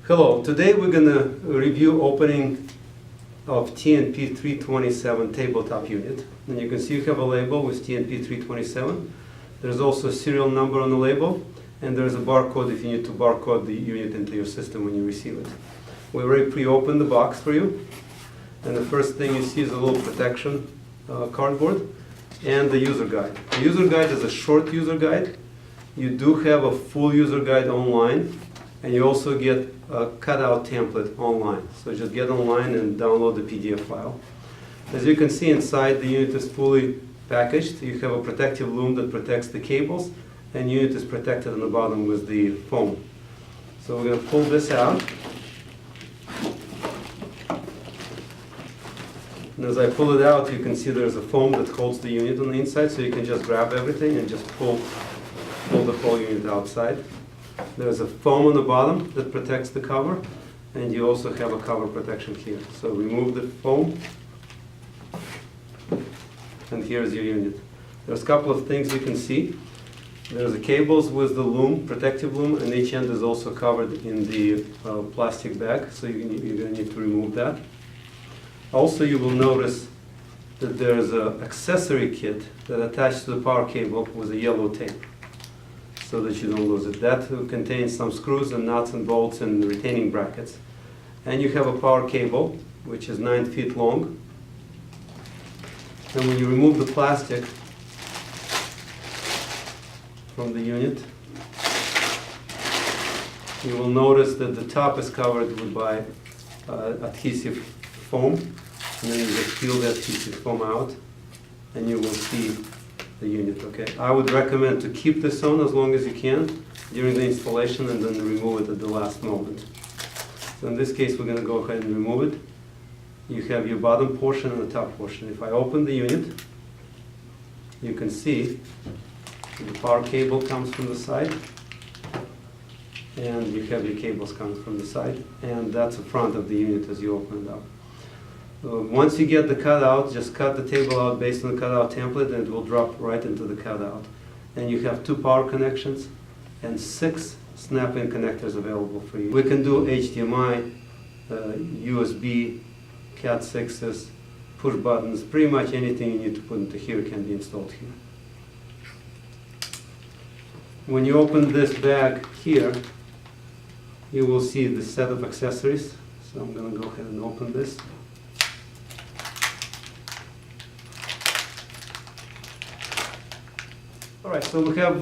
Hello, today we're going to review opening of TNP327 tabletop unit. And you can see you have a label with TNP327. There's also a serial number on the label, and there's a barcode if you need to barcode the unit into your system when you receive it. We already pre-opened the box for you, and the first thing you see is a little protection cardboard and the user guide. The user guide is a short user guide. You do have a full user guide online, and you also get a cutout template online. So just get online and download the PDF file. As you can see, inside the unit is fully packaged. You have a protective loom that protects the cables, and the unit is protected on the bottom with the foam. So we're going to pull this out. And as I pull it out, you can see there's a foam that holds the unit on the inside, so you can just grab everything and just pull the whole unit outside. There's a foam on the bottom that protects the cover, and you also have a cover protection here. So remove the foam, and here's your unit. There's a couple of things you can see. There's the cables with the loom, protective loom, and each end is also covered in the plastic bag, so you're going to need to remove that. Also, you will notice that there's an accessory kit that attached to the power cable with a yellow tape, so that you don't lose it. That contains some screws and nuts and bolts and retaining brackets. And you have a power cable, which is 9 feet long. And when you remove the plastic from the unit, you will notice that the top is covered by adhesive foam. And then you just peel that adhesive foam out, and you will see the unit. Okay, I would recommend to keep this on as long as you can during the installation, and then remove it at the last moment. So in this case, we're going to go ahead and remove it. You have your bottom portion and the top portion. If I open the unit, you can see the power cable comes from the side, and you have your cables coming from the side, and that's the front of the unit as you open it up. Once you get the cutout, just cut the table out based on the cutout template, and it will drop right into the cutout. And you have 2 power connections and 6 snap-in connectors available for you. We can do HDMI, USB, Cat 6s, push buttons, pretty much anything you need to put into here can be installed here. When you open this bag here, you will see the set of accessories. So I'm going to go ahead and open this. All right, so we have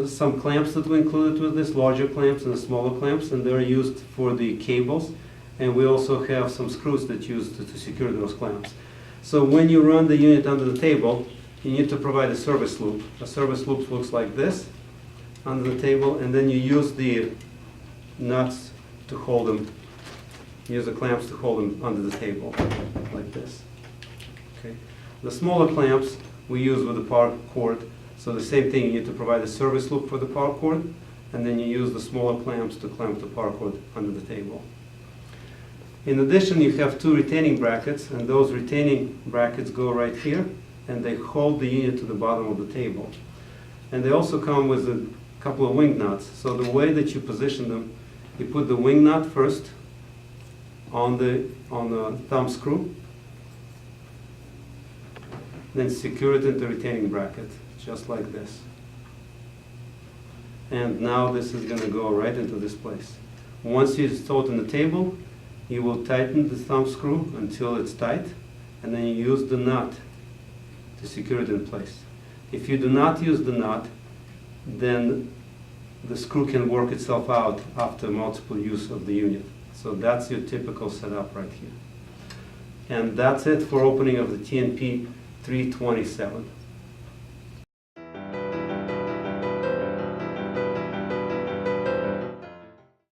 some clamps that we included with this, larger clamps and smaller clamps, and they're used for the cables. And we also have some screws that use to secure those clamps. So when you run the unit under the table, you need to provide a service loop. A service loop looks like this under the table, and then you use the nuts to hold them, use the clamps to hold them under the table, like this. Okay. The smaller clamps we use with the power cord. So the same thing, you need to provide a service loop for the power cord, and then you use the smaller clamps to clamp the power cord under the table. In addition, you have 2 retaining brackets, and those retaining brackets go right here, and they hold the unit to the bottom of the table. And they also come with a couple of wing nuts. So the way that you position them, you put the wing nut first on the thumb screw, then secure it into the retaining bracket, just like this. And now this is going to go right into this place. Once you install it on the table, you will tighten the thumb screw until it's tight, and then you use the nut to secure it in place. If you do not use the nut, then the screw can work itself out after multiple use of the unit. So that's your typical setup right here. And that's it for opening of the TNP327.